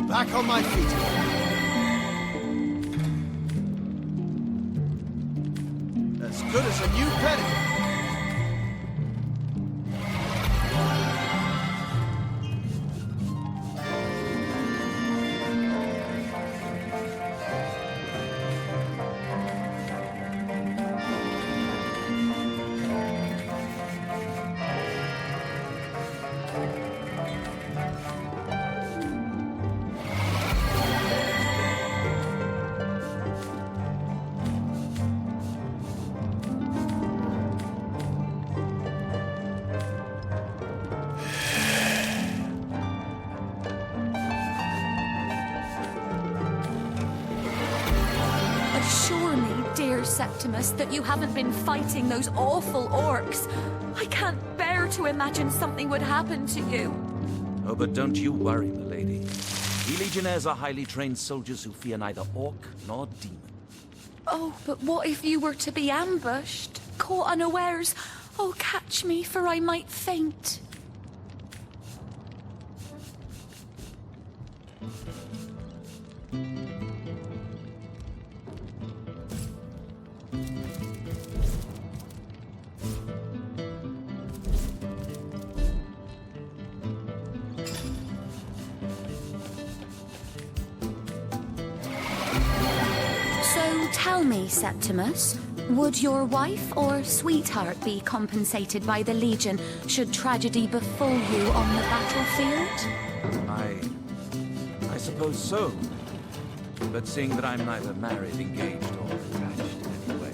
Back on my feet. As good as a new penny. Assure me, dear Septimus, that you haven't been fighting those awful orcs. I can't bear to imagine something would happen to you. Oh, but don't you worry, milady. We legionnaires are highly trained soldiers who fear neither orc nor demon. Oh, but what if you were to be ambushed? Caught unawares? Oh, catch me, for I might faint. Tell me, Septimus, would your wife or sweetheart be compensated by the Legion should tragedy befall you on the battlefield? I suppose so. But seeing that I'm neither married, engaged, or attached in any way,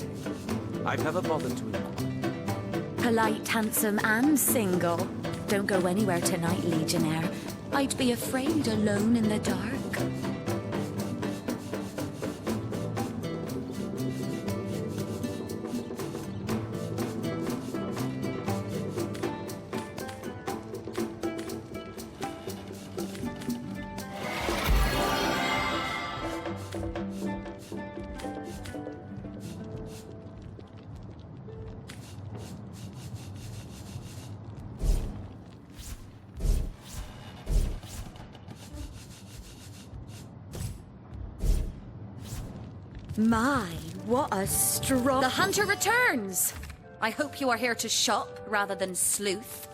I've never bothered to inquire. Polite, handsome, and single. Don't go anywhere tonight, Legionnaire. I'd be afraid alone in the dark. My, what a strong... The hunter returns! I hope you are here to shop rather than sleuth.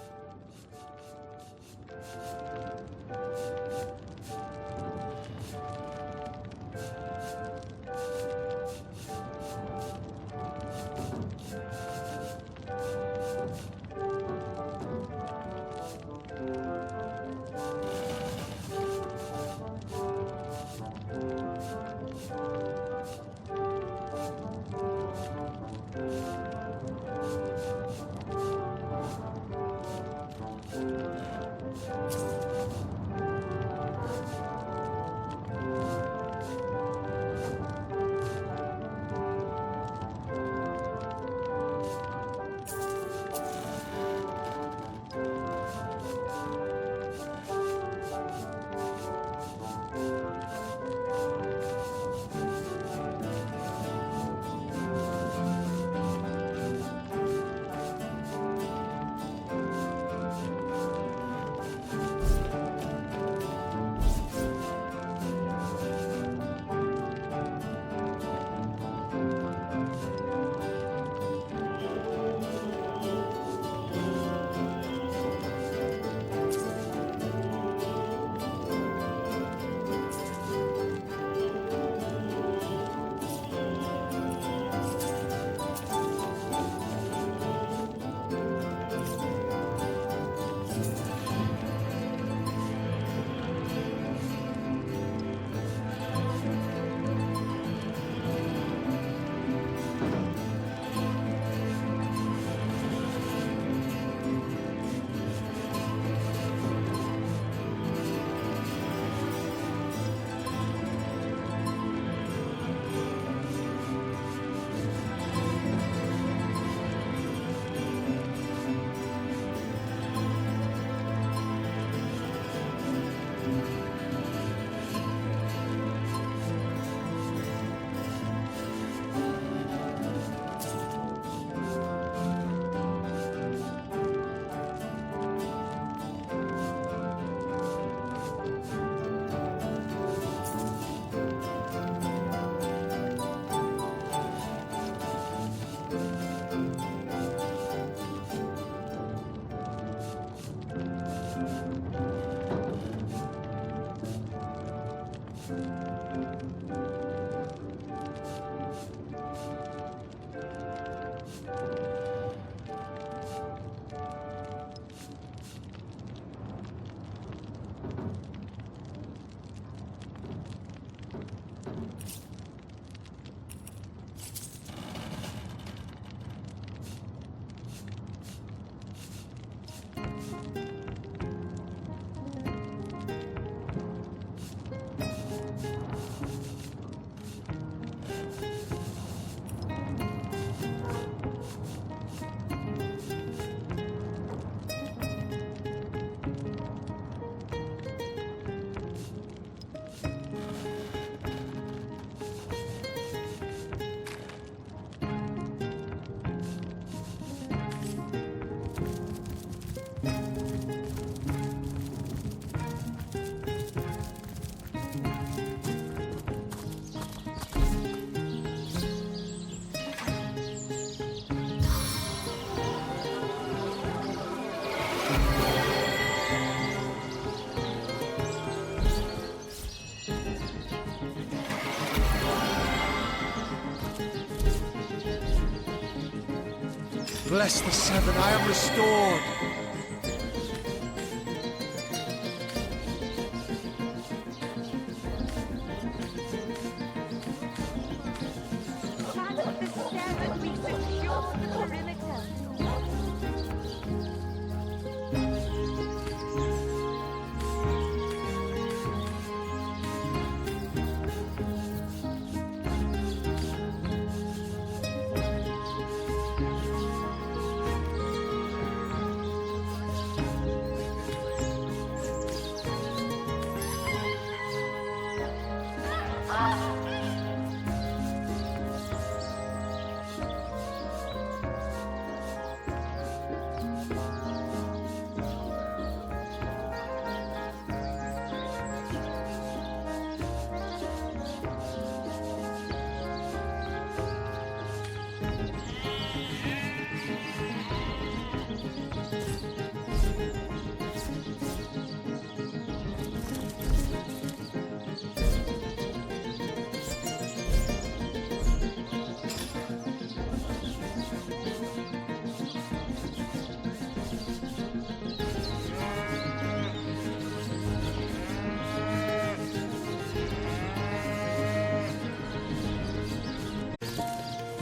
Bless the Seven, I am restored.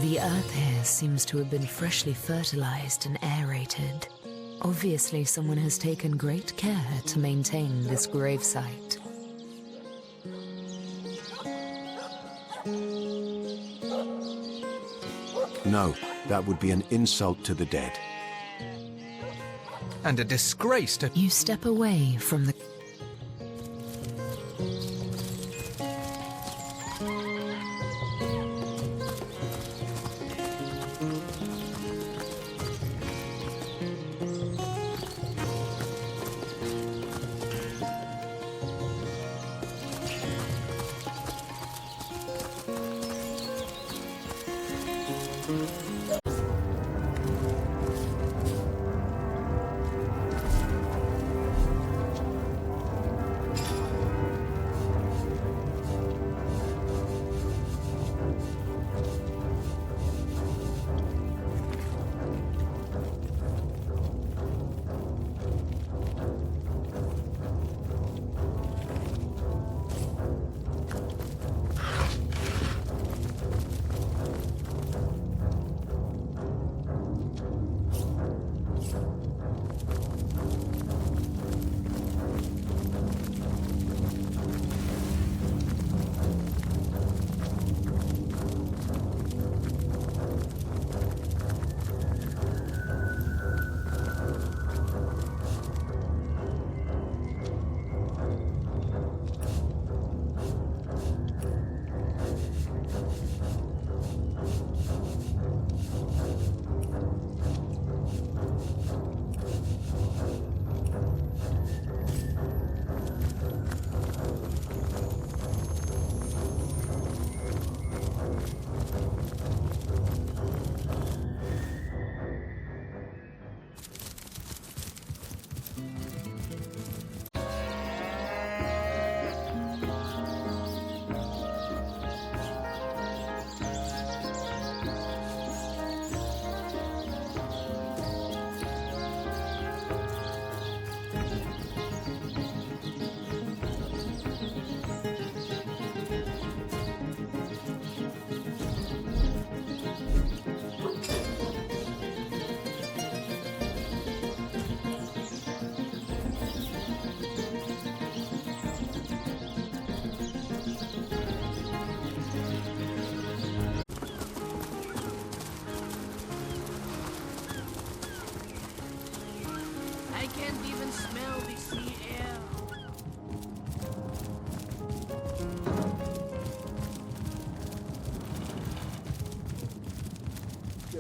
The earth here seems to have been freshly fertilized and aerated. Obviously, someone has taken great care to maintain this gravesite. No, that would be an insult to the dead. And a disgrace to... You step away from the...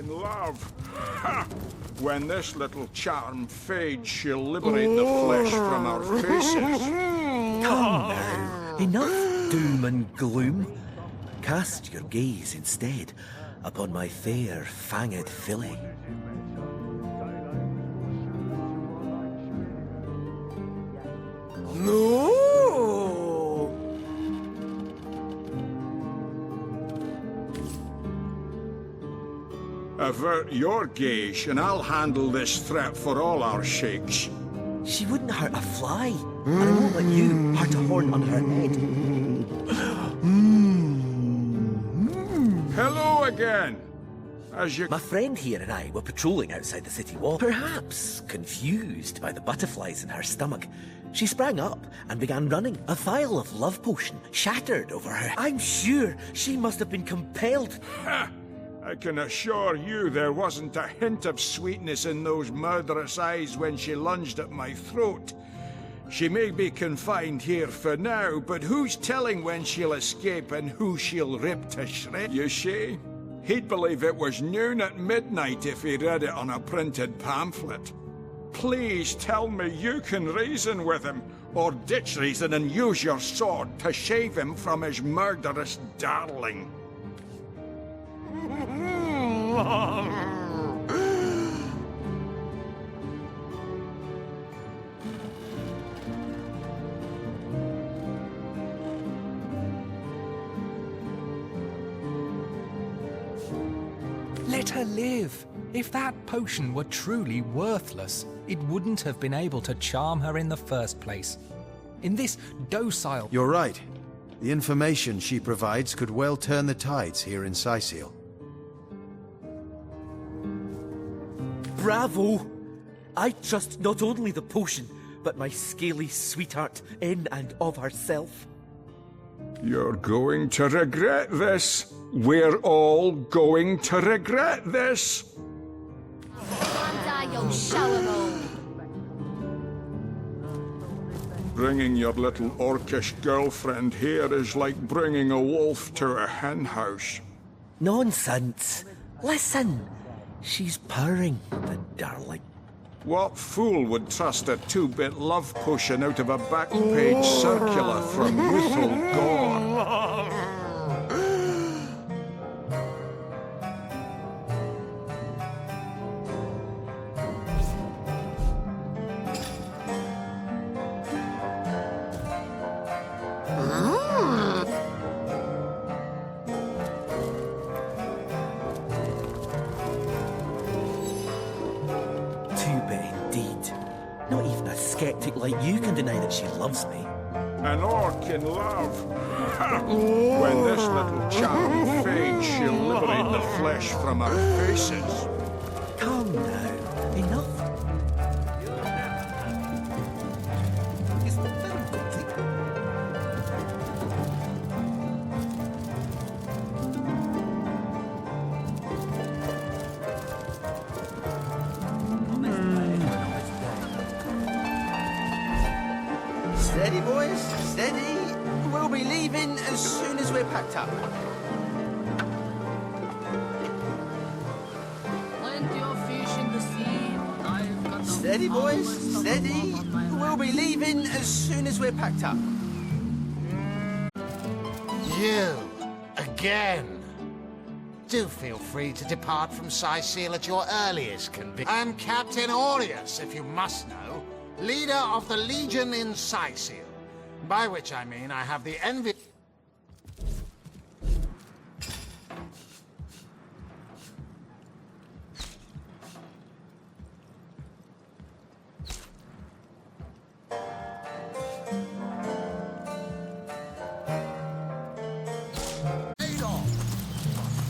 love. Ha! When this little charm fades, she'll liberate the flesh from our faces. Come now. Enough doom and gloom. Cast your gaze instead upon my fair, fanged filly. No! Avert your gaze, and I'll handle this threat for all our sheiks. She wouldn't hurt a fly, and I won't let you hurt a horn on her head. Hello again. As you... My friend here and I were patrolling outside the city wall. Perhaps confused by the butterflies in her stomach, she sprang up and began running. A vial of love potion shattered over her. I'm sure she must have been compelled. Ha! I can assure you there wasn't a hint of sweetness in those murderous eyes when she lunged at my throat. She may be confined here for now, but who's telling when she'll escape and who she'll rip to shreds? You see, he'd believe it was noon at midnight if he read it on a printed pamphlet. Please tell me you can reason with him, or ditch reason and use your sword to shave him from his murderous darling. Let her live. If that potion were truly worthless, it wouldn't have been able to charm her in the first place. In this docile... You're right. The information she provides could well turn the tides here in Sicil. Bravo! I trust not only the potion, but my scaly sweetheart in and of herself. You're going to regret this. We're all going to regret this. You'll show 'em all. Bringing your little orcish girlfriend here is like bringing a wolf to a hen house. Nonsense. Listen. She's purring, the darling. What fool would trust a two-bit love potion out of a back-page circular from Youthful Gore? Not even a skeptic like you can deny that she loves me. An orc in love. Ha! When this little charm fades, she'll liberate the flesh from our faces. Come now. Enough. Steady, boys, steady. We'll be leaving as soon as we're packed up. Plenty of fish in the sea. I've got Steady, boys, steady. We'll be leaving as soon as we're packed up. You, again. Do feel free to depart from Sicil at your earliest convenience. I'm Captain Aureus, if you must know, leader of the Legion in Sicil. By which I mean I have the envy...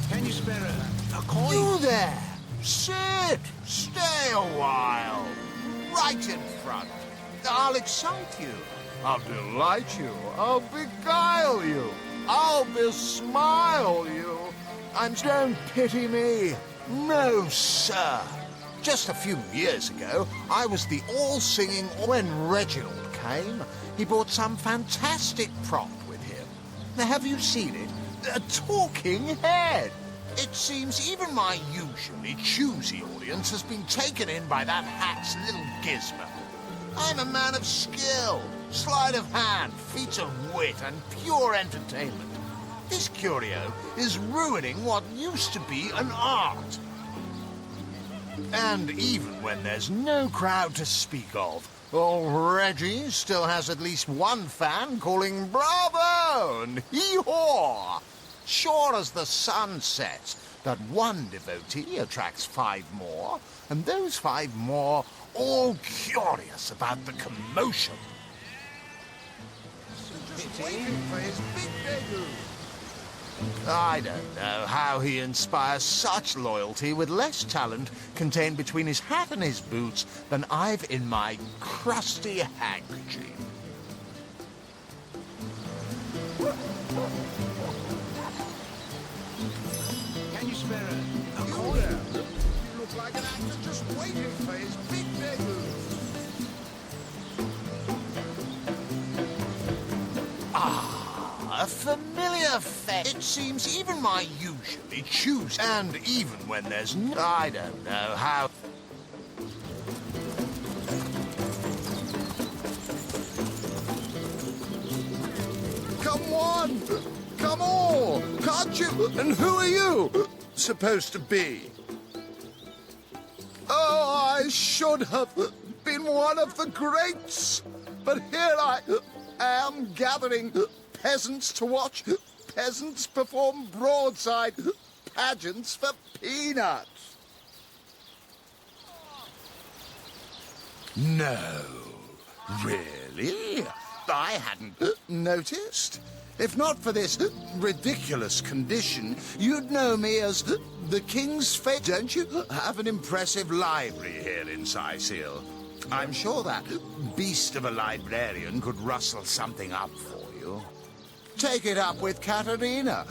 Can you spare a coin? You there! Sit! Stay a while! Right in front. I'll excite you. I'll delight you. I'll beguile you. I'll besmile you. And don't pity me. No, sir. Just a few years ago, I was the all-singing... When Reginald came, he brought some fantastic prop with him. Now, have you seen it? A talking head. It seems even my usually choosy audience has been taken in by that hack's little gizmo. I'm a man of skill, sleight of hand, feats of wit, and pure entertainment. This curio is ruining what used to be an art. And even when there's no crowd to speak of, old Reggie still has at least one fan calling bravo and hee-haw. Sure as the sun sets, that one devotee attracts 5 more, and those 5 more all curious about the commotion. Just waiting for his big debut. I don't know how he inspires such loyalty with less talent contained between his hat and his boots than I've in my crusty handkerchief. Can you spare a coin? You look like an actor just waiting for his big debut. A familiar face. It seems even my usually choose, and even when there's I don't know how. Come on! Come on! Can't you? And who are you supposed to be? Oh, I should have been one of the greats, but here I am gathering peasants to watch peasants perform broadside pageants for peanuts. No, really? I hadn't noticed. If not for this ridiculous condition, you'd know me as the King's Fate. Don't you have an impressive library here in Sicil? I'm sure that beast of a librarian could rustle something up for you. Take it up with Katerina.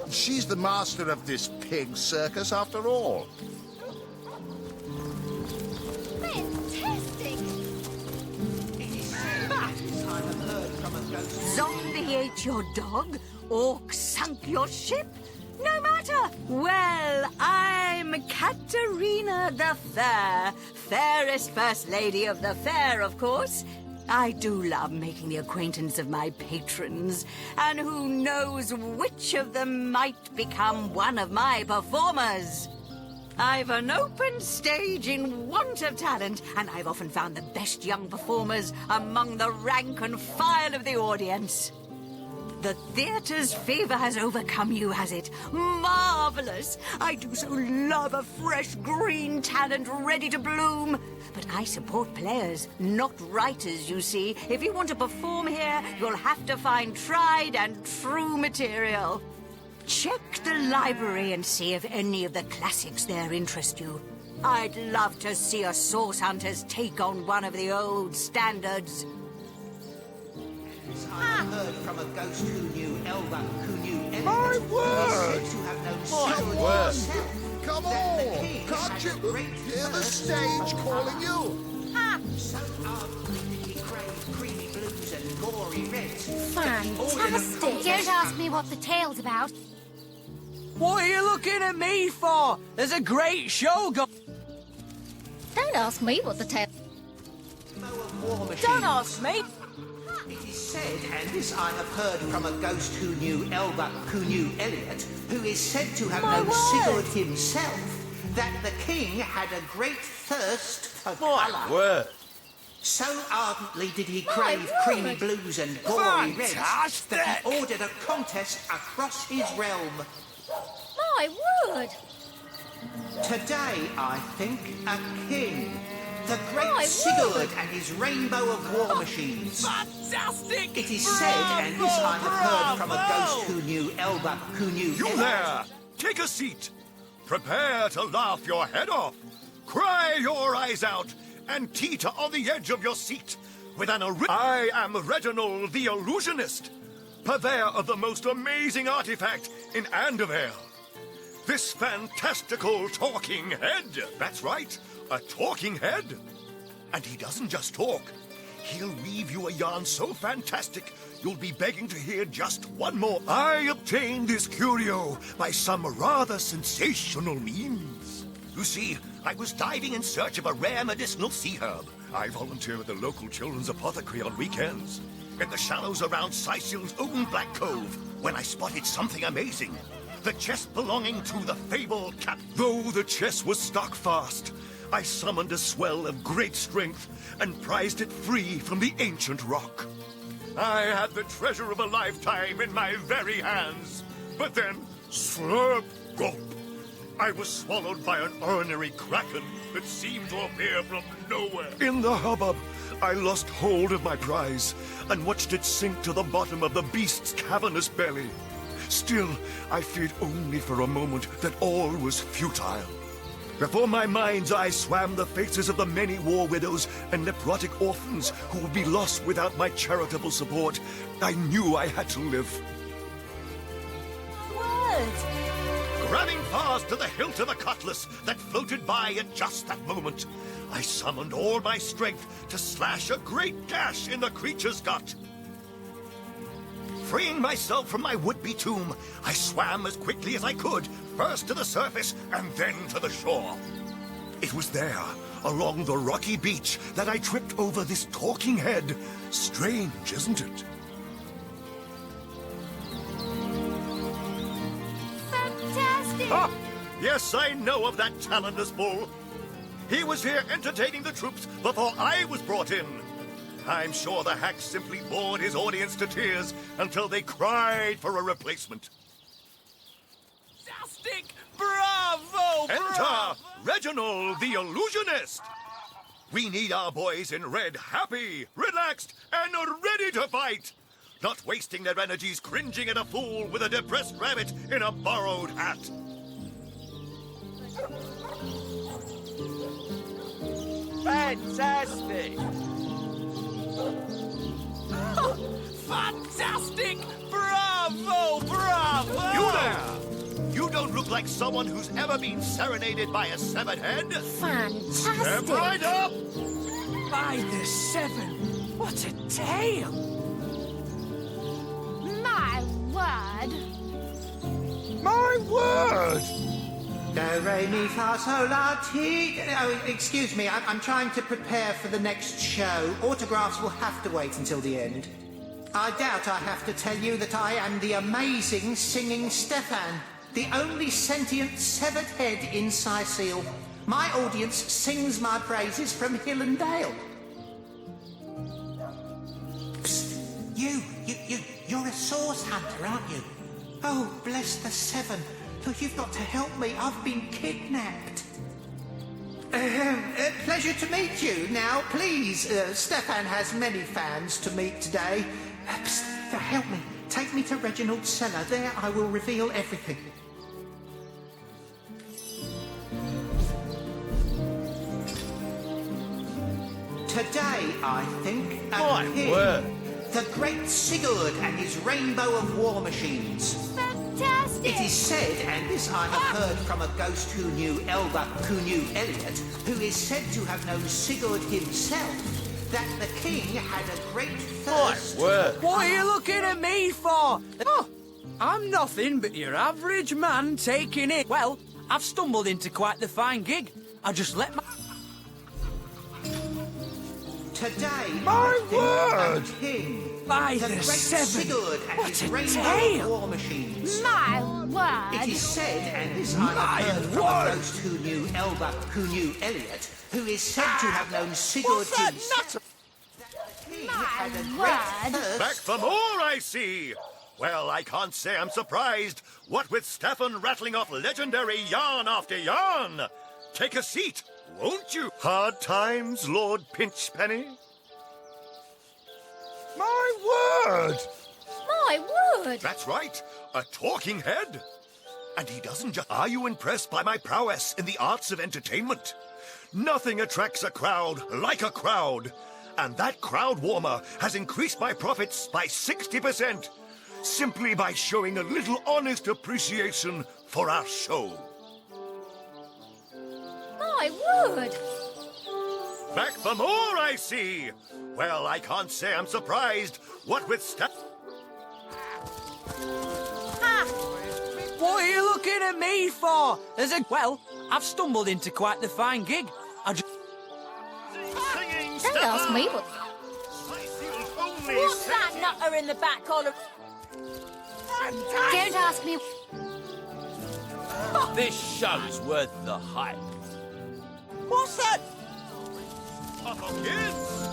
She's the master of this pig circus after all. Fantastic! Zombie ate your dog? Orc sunk your ship? No matter! Well, I'm Katerina the Fair. Fairest First Lady of the Fair, of course. I do love making the acquaintance of my patrons, and who knows which of them might become one of my performers. I've an open stage in want of talent, and I've often found the best young performers among the rank and file of the audience. The theatre's fever has overcome you, has it? Marvelous! I do so love a fresh green talent ready to bloom. But I support players, not writers, you see. If you want to perform here, you'll have to find tried and true material. Check the library and see if any of the classics there interest you. I'd love to see a Source Hunters take on one of the old standards. I heard from a ghost who knew Elba, who knew Elliot. My word! He said to have no My secret word! himself. Come That the on! king Can't had you a great hear the thirst stage for calling colour. you? So ardently did he crave creamy blues and gory reds. Fantastic! Don't ask me what the tale's about. What are you looking at me for? There's a great show going. Don't ask me what the tale... Don't ask me. It is said, and this I have heard from a ghost who knew Elba, who knew Elliot, who is said to have My known word. Sigurd himself, that the king had a great thirst for colour. Word. So ardently did he crave creamy blues and gory reds that he ordered a contest across his realm. My word! Today, I think, a king. The great My Sigurd word. and his rainbow of war machines. Fantastic! It is said, and this I have heard from a ghost who knew Elba, who knew You Elliot. there! Take a seat. Prepare to laugh your head off. Cry your eyes out and teeter on the edge of your seat with an I am Reginald the Illusionist, purveyor of the most amazing artifact in Andevale. This fantastical talking head. That's right, a talking head. And he doesn't just talk. He'll weave you a yarn so fantastic, you'll be begging to hear just one more. I obtained this curio by some rather sensational means. You see, I was diving in search of a rare medicinal sea herb. I volunteer at the local children's apothecary on weekends. In the shallows around Sicil's own Black Cove, when I spotted something amazing. The chest belonging to the fabled Cap. Though the chest was stuck fast, I summoned a swell of great strength and prized it free from the ancient rock. I had the treasure of a lifetime in my very hands. But then, slurp, gulp, I was swallowed by an ornery kraken that seemed to appear from nowhere. In the hubbub, I lost hold of my prize and watched it sink to the bottom of the beast's cavernous belly. Still, I feared only for a moment that all was futile. Before my mind's eye swam the faces of the many war widows and necrotic orphans who would be lost without my charitable support. I knew I had to live. What? Grabbing fast to the hilt of a cutlass that floated by at just that moment, I summoned all my strength to slash a great gash in the creature's gut. Freeing myself from my would-be tomb, I swam as quickly as I could, first to the surface and then to the shore. It was there, along the rocky beach, that I tripped over this talking head. Strange, isn't it? Fantastic! Ah! Yes, I know of that talentless bull. He was here entertaining the troops before I was brought in. I'm sure the hack simply bored his audience to tears until they cried for a replacement. Fantastic! Bravo! Enter Reginald the Illusionist! We need our boys in red happy, relaxed, and ready to fight! Not wasting their energies cringing at a fool with a depressed rabbit in a borrowed hat. Fantastic! Fantastic! Bravo! Bravo! You there! You don't look like someone who's ever been serenaded by a severed head. Fantastic! Step right up! By the seven! What a tale! My word! My word! Do, re, mi, fa, sol, la, ti. Oh, excuse me, I'm trying to prepare for the next show. Autographs will have to wait until the end. I doubt I have to tell you that I am the amazing singing Stefan, the only sentient severed head in Sicile. My audience sings my praises from hill and dale. Psst, you're a source hunter, aren't you? Oh, bless the seven. Oh, you've got to help me. I've been kidnapped. Pleasure to meet you. Now, please, Stefan has many fans to meet today. Psst, help me. Take me to Reginald's cellar. There I will reveal everything. Today, I think, My word. the great Sigurd and his rainbow of war machines. Fantastic! It is said, and this I have heard from a ghost who knew Elba, who knew Elliot, who is said to have known Sigurd himself, that the king had a great thirst. My word. What are you looking at me for? Oh, I'm nothing but your average man taking it. Well, I've stumbled into quite the fine gig. I just let my... Today, My I think word! a king. By the the great seven. Sigurd and What his a rainbow tale. of war machines. My word! It is said, and this I have heard from a ghost who knew Elba, who knew Elliot, who is said to have known Sigurd himself. That the king had a great thirst. Back for more, I see! Well, I can't say I'm surprised. What with Stefan rattling off legendary yarn after yarn. Take a seat, won't you? Hard times, Lord Pinchpenny? My word! My word! That's right, a talking head. And he doesn't just... Are you impressed by my prowess in the arts of entertainment? Nothing attracts a crowd like a crowd. And that crowd warmer has increased my profits by 60%, simply by showing a little honest appreciation for our show. My word! Back for more, I see. Well, I can't say I'm surprised. What with What are you looking at me for? Well, I've stumbled into quite the fine gig. Don't ask me what... What's that nutter in the back corner? Don't ask me... This show's worth the hype. What's that? Kids,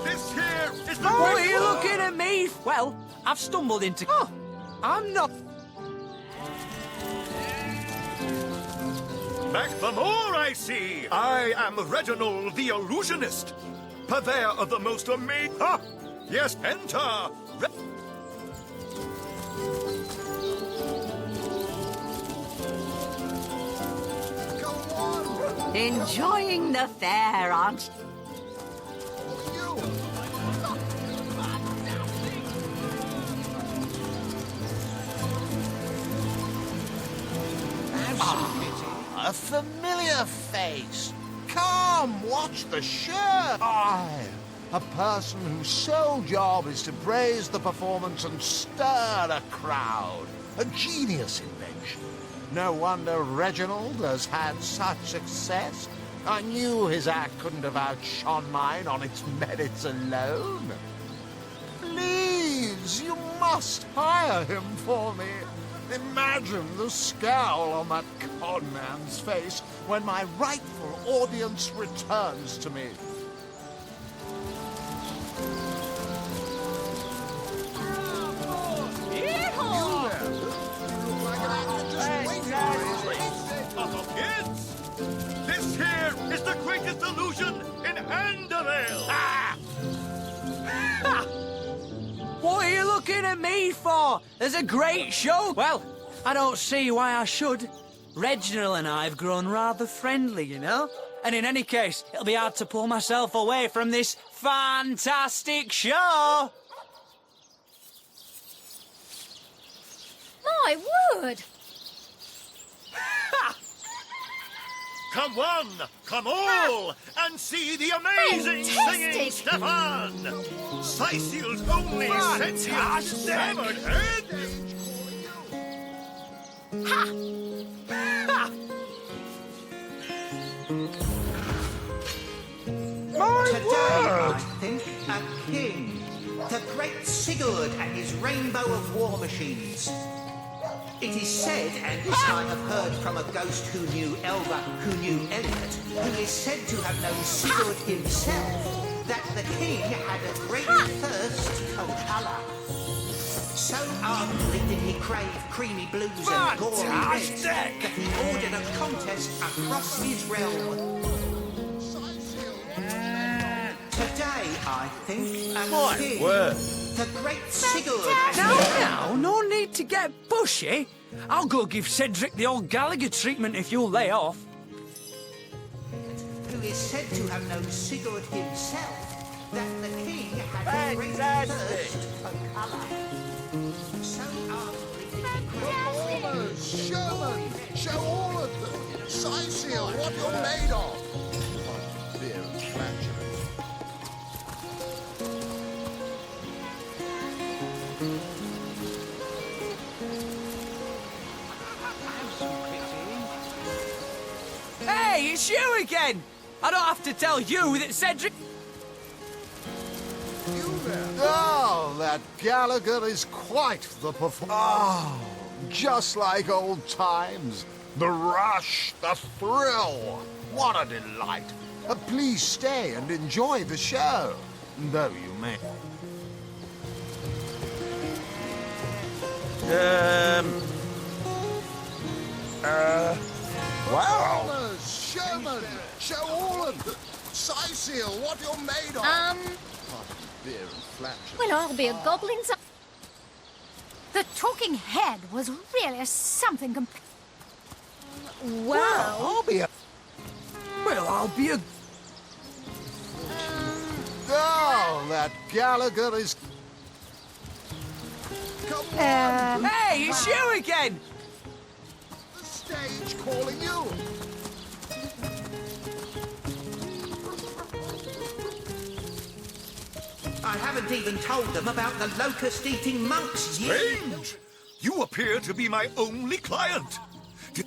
this here is the... What are you looking at me? Well, I've stumbled into... I'm not... Back for more, I see. I am Reginald the Illusionist, purveyor of the most amazing... Yes, enter. Enjoying the fair, aren't you? A familiar face. Come, watch the show. I, a person whose sole job is to praise the performance and stir a crowd. A genius invention. No wonder Reginald has had such success. I knew his act couldn't have outshone mine on its merits alone. Please, you must hire him for me. Imagine the scowl on that conman's face when my rightful audience returns to me. Kids, this here is the greatest illusion in Andorvale. What are you looking at me for? There's a great show. Well, I don't see why I should. Reginald and I have grown rather friendly, you know? And in any case, it'll be hard to pull myself away from this fantastic show. My word! Come one, come all, and see the amazing singing Stefan! Sicil's only sentient severed head! Today, I think, a king. The great Sigurd and his rainbow of war machines. It is said, and this I have heard from a ghost who knew Elba, who knew Elliot, who is said to have known Sigurd himself, that the king had a great thirst for colour. So ardently did he crave creamy blues and gory reds that he ordered a contest across his realm. Today, I think, a king. The great Sigurd has... Now, no need to get bushy. I'll go give Cedric the old Gallagher treatment if you'll lay off. Who is said to have known Sigurd himself, that the king had a great thirst for colour. So Performers, showmen, show all of them. Sicil, what you're made of. Beer and flatulence. Hey, it's you again! I don't have to tell you that Cedric... Oh, that Gallagher is quite the performer. Oh, just like old times. The rush, the thrill. What a delight. Please stay and enjoy the show, though you may. Wow. Showman, show all of them. Sicil, what you're made of. Beer and flatulence. Well, I'll be a goblin's... The talking head was really something Well, I'll be a... Well, I'll be a... Oh, that Gallagher is... Come on. Hey, it's you again! The stage calling you. haven't even told them about the locust-eating monks yet. Strange! You appear to be my only client.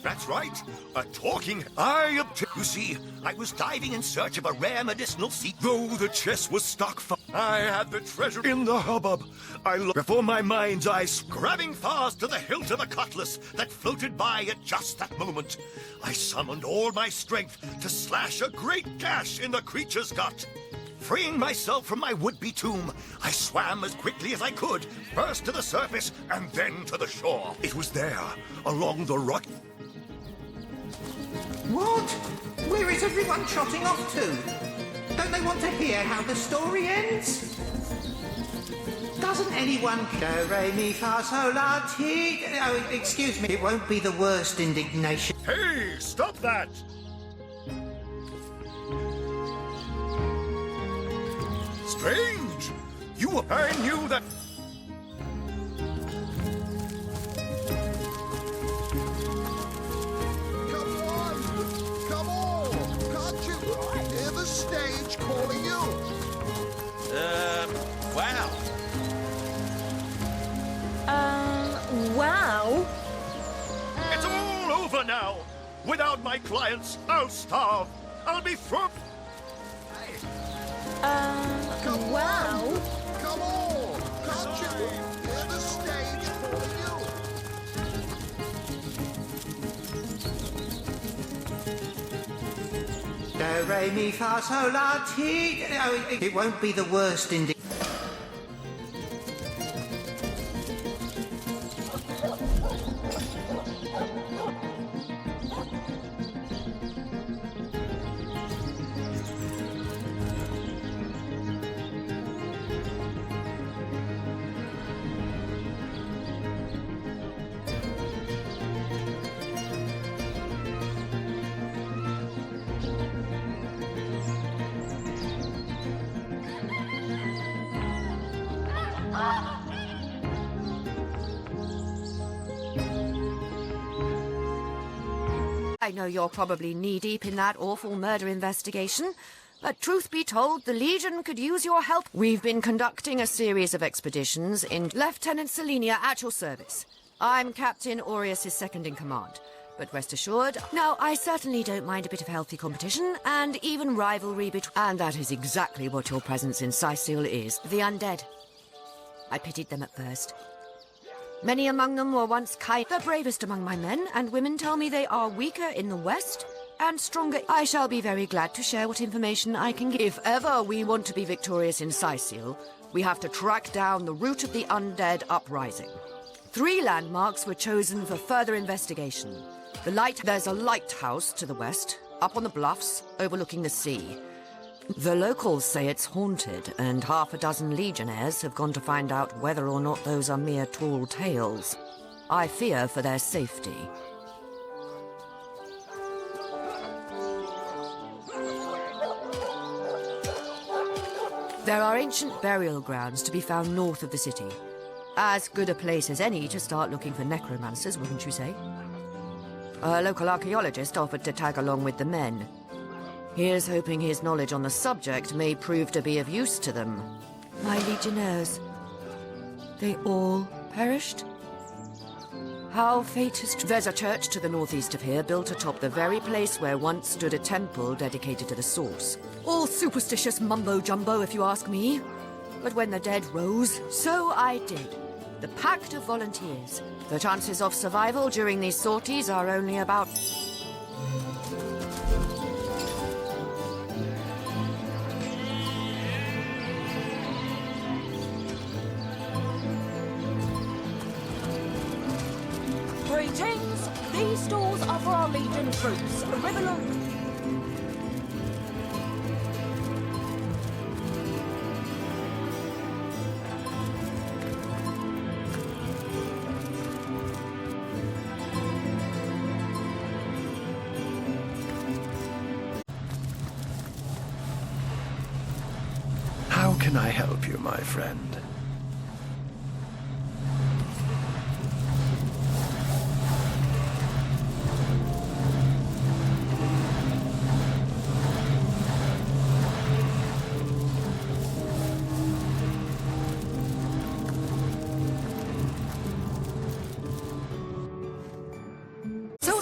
That's right, a talking You see, I was diving in search of a rare medicinal seed. Though the chest was stuck I had the treasure in the hubbub. I looked before my mind's eye, grabbing fast to the hilt of a cutlass that floated by at just that moment. I summoned all my strength to slash a great gash in the creature's gut. Freeing myself from my would-be tomb, I swam as quickly as I could, first to the surface and then to the shore. It was there, along the rock. What? Where is everyone trotting off to? Don't they want to hear how the story ends? Doesn't anyone... Do, re, mi, fa, sol, la, ti... Oh, excuse me. It won't be the worst indignation. Hey, stop that! Strange! I knew that... Come on! Can't you hear the stage calling you? Wow. Wow. It's all over now! Without my clients, I'll starve. I'll be thrown... Wow. Come on! Can't you hear the stage calling you? Do, re, mi, fa, sol, la, ti... Oh, it won't be the worst indignation. I know you're probably knee-deep in that awful murder investigation, but truth be told, the Legion could use your help. We've been conducting a series of expeditions in Lieutenant Selenia at your service. I'm Captain Aureus' second-in-command, but rest assured, now I certainly don't mind a bit of healthy competition and even rivalry between... And that is exactly what your presence in Sicil is. The undead. I pitied them at first. Many among them were once kind, the bravest among my men, and women tell me they are weaker in the west and stronger. I shall be very glad to share what information I can give. If ever we want to be victorious in Sicil, we have to track down the root of the undead uprising. 3 landmarks were chosen for further investigation. There's a lighthouse to the west, up on the bluffs, overlooking the sea. The locals say it's haunted, and half a dozen legionnaires have gone to find out whether or not those are mere tall tales. I fear for their safety. There are ancient burial grounds to be found north of the city. As good a place as any to start looking for necromancers, wouldn't you say? A local archaeologist offered to tag along with the men. Here's hoping his knowledge on the subject may prove to be of use to them. My legionnaires. They all perished? How fate has... There's a church to the northeast of here, built atop the very place where once stood a temple dedicated to the source. All superstitious mumbo-jumbo, if you ask me. But when the dead rose, so I did. The Pact of Volunteers. The chances of survival during these sorties are only about... Greetings! These stores are for our Legion troops. Riverlook. How can I help you, my friend?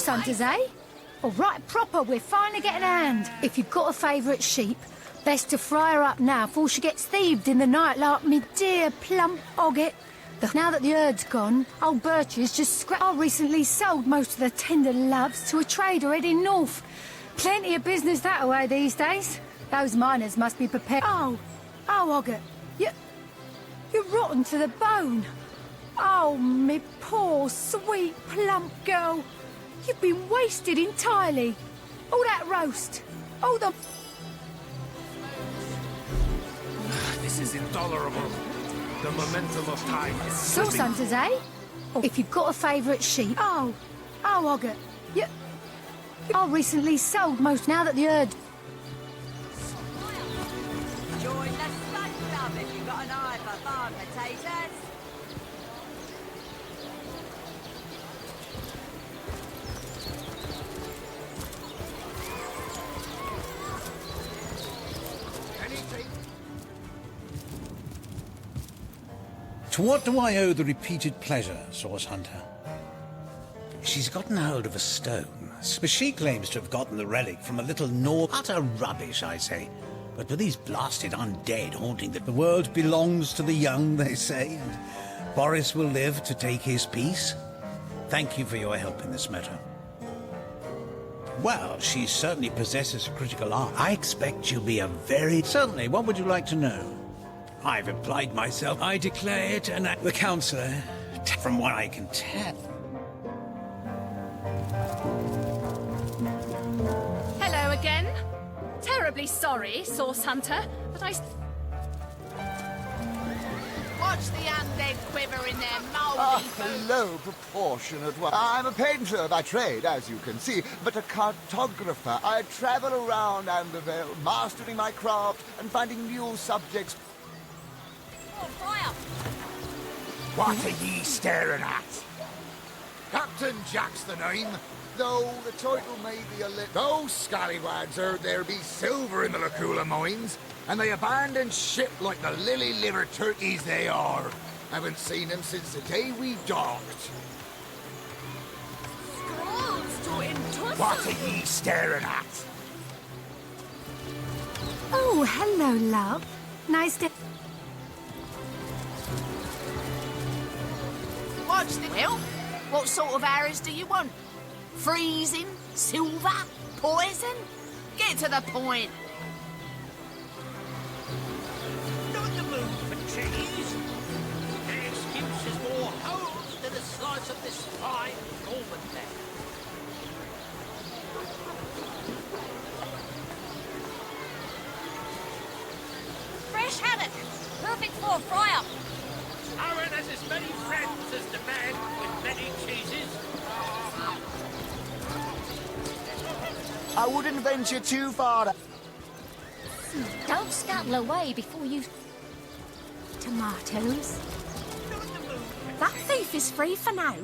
Source hunters, eh? All right, proper, we're finally getting a hand. If you've got a favourite sheep, best to fry her up now before she gets thieved in the night like me dear plump Ogget. Now that the herd's gone, old Birchie's just scrapped. I recently sold most of the tender loves to a trader heading north. Plenty of business that way these days. Those miners must be prepared. Oh, Ogget, you're rotten to the bone. Oh, me poor, sweet, plump girl. You've been wasted entirely. All that roast, all the... This is intolerable. The momentum of time is Source hunters, eh? If you've got a favourite sheep... Oh, Ogget, I recently sold most now that the herd... Join the Spud Club if you've got an eye for farm potatoes. To what do I owe the repeated pleasure, Source Hunter? She's gotten hold of a stone, but she claims to have gotten the relic from a little North. Utter rubbish, I say. But with these blasted undead haunting the world belongs to the young, they say, and Boris will live to take his piece. Thank you for your help in this matter. Well, she certainly possesses a critical eye. I expect she'll be a very... Certainly, what would you like to know? I've applied myself. I declare it, and the counsellor, from what I can tell... Hello again. Terribly sorry, Source Hunter, but I... Watch the undead quiver in their mouldy Hello, proportionate one. I'm a painter by trade, as you can see, but a cartographer. I travel around Andervale, mastering my craft and finding new subjects. What are ye staring at? Captain Jack's the name. Though the title may be a little... Those scallywags heard there be silver in the Lacula mines, and they abandoned ship like the lily-livered turkeys they are. Haven't seen them since the day we docked. What are ye staring at? Oh, hello, love. Nice to... Watch the... Well, what sort of arrows do you want? Freezing? Silver? Poison? Get to the point. Not the mood for cheese. The excuse is more holes than a slice of this fine Norman there. Fresh haddock. Perfect for a fry-up. Aaron has as many friends as the man with many cheeses. I wouldn't venture too far. Don't scuttle away before you... Tomatoes. That thief is free for now,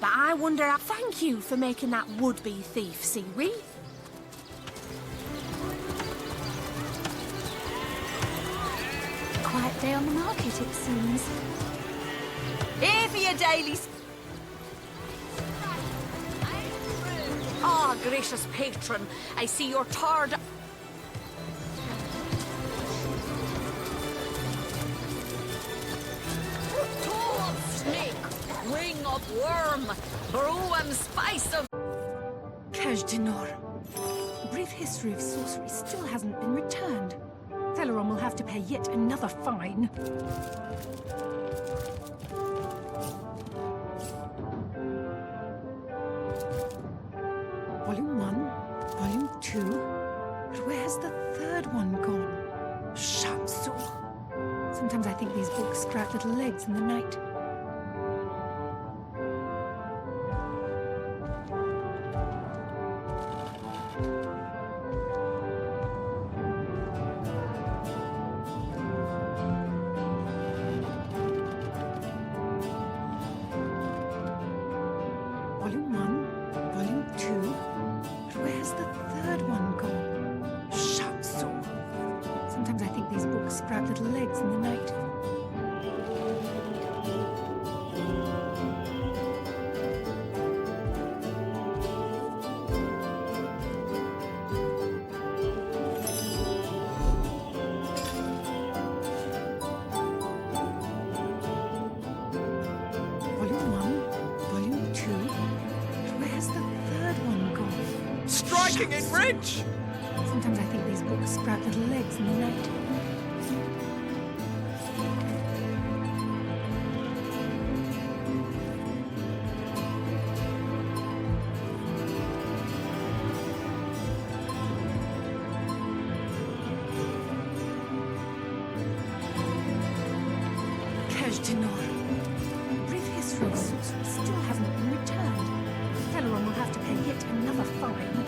but I wonder... Thank you for making that would-be thief see we. Quiet day on the market, it seems. Here for your daily... Ah, gracious patron, I see you're tarred... Tall snake, wing of worm, brew and spice of... Cash d'Nor. A brief history of sorcery still hasn't been returned. Celeron will have to pay yet another fine. Volume 1, Volume 2. But where's the third one gone? Shatsu. Sometimes I think these books sprout little legs in the night. Volume 1, Volume 2. But where's the third one gone? Shatsu. Sometimes I think these books sprout little legs in the night. making it rich! Sometimes I think these books sprout little legs in the night. Brief history of sorcery still hasn't been returned. Everyone will have to pay yet another fine.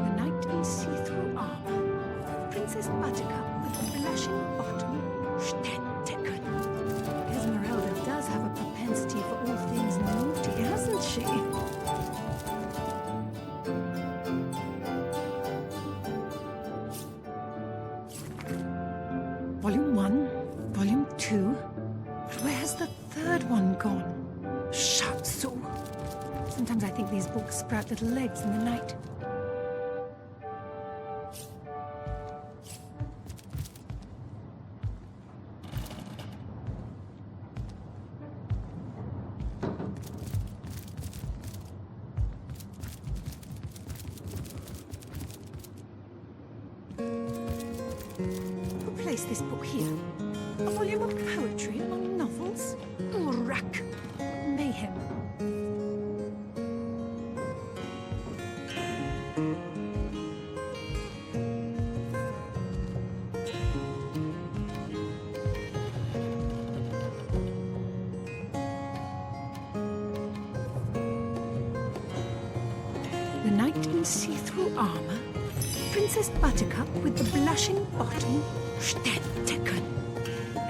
The knight in see-through armor. Princess Buttercup with a blushing bottom. Stetteken. Esmeralda does have a propensity for all things naughty, hasn't she? Volume 1, Volume 2. But where's the third one gone? Shatsu. Sometimes I think these books sprout little legs in the night. Place this book here. A volume of poetry among novels. Urak. Mayhem. The knight in see-through armor. Princess Buttercup with the blushing bottom. Stetteken.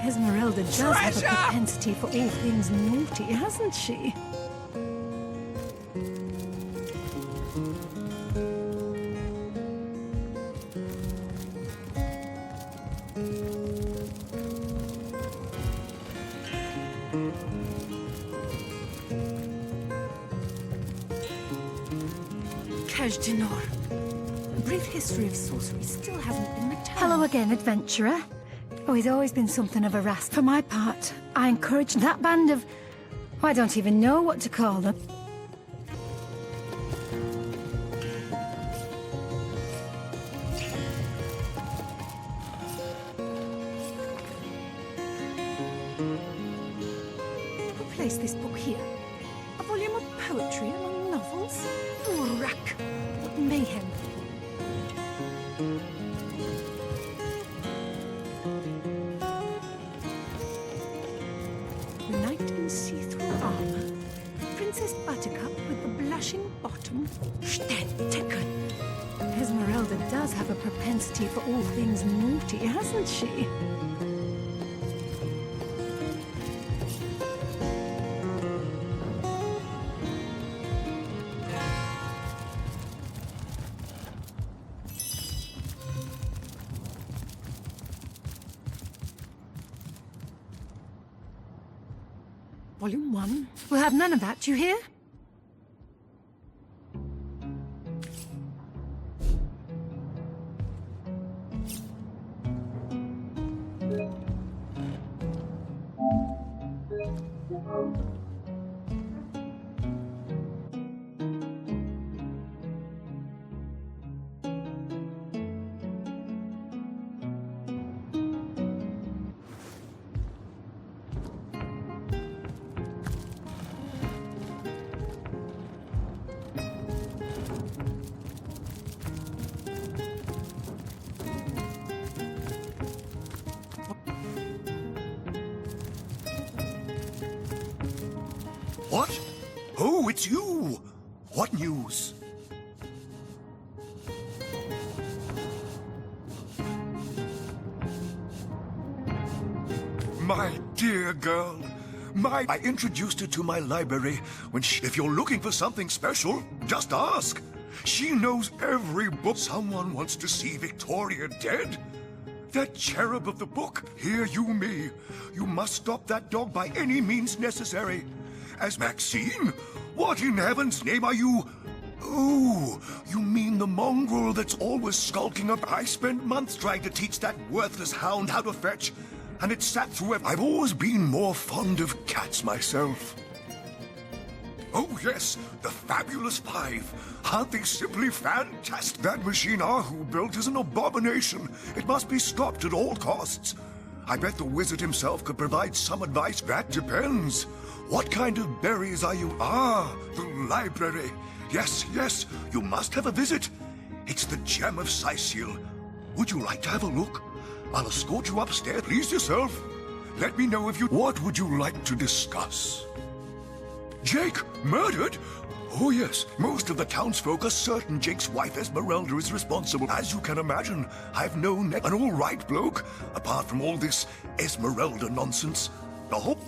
Esmeralda does have a propensity for all things naughty, hasn't she? Kajdinar. A brief history of sorcery still hasn't been returned. Hello again, adventurer. Oh, he's always been something of a rasp. For my part, I encourage that band of... I don't even know what to call them. We'll place this book here. A volume of poetry among novels. Urak. Mayhem. The knight in see-through armor. Princess Buttercup with the blushing bottom. Stetteken. Esmeralda does have a propensity for all things naughty, hasn't she? Volume 1. We'll have none of that, you hear? What? Oh, it's you! What news? My dear girl, I introduced her to my library when if you're looking for something special, just ask. She knows every book. Someone wants to see Victoria dead? That cherub of the book, hear you me. You must stop that dog by any means necessary. As Maxine? What in heaven's name are you? Oh, you mean the mongrel that's always skulking up? I spent months trying to teach that worthless hound how to fetch. and it sat through I've always been more fond of cats myself. Oh yes, the Fabulous Five. Aren't they simply fantastic? That machine Ahu built is an abomination. It must be stopped at all costs. I bet the wizard himself could provide some advice. That depends. What kind of berries are you? Ah, the library. Yes, yes, you must have a visit. It's the Gem of Sicil. Would you like to have a look? I'll escort you upstairs. Please yourself. Let me know if you... What would you like to discuss? Jake, murdered? Oh yes, most of the townsfolk are certain Jake's wife Esmeralda is responsible. As you can imagine, I've known an all-right bloke, apart from all this Esmeralda nonsense. The whole...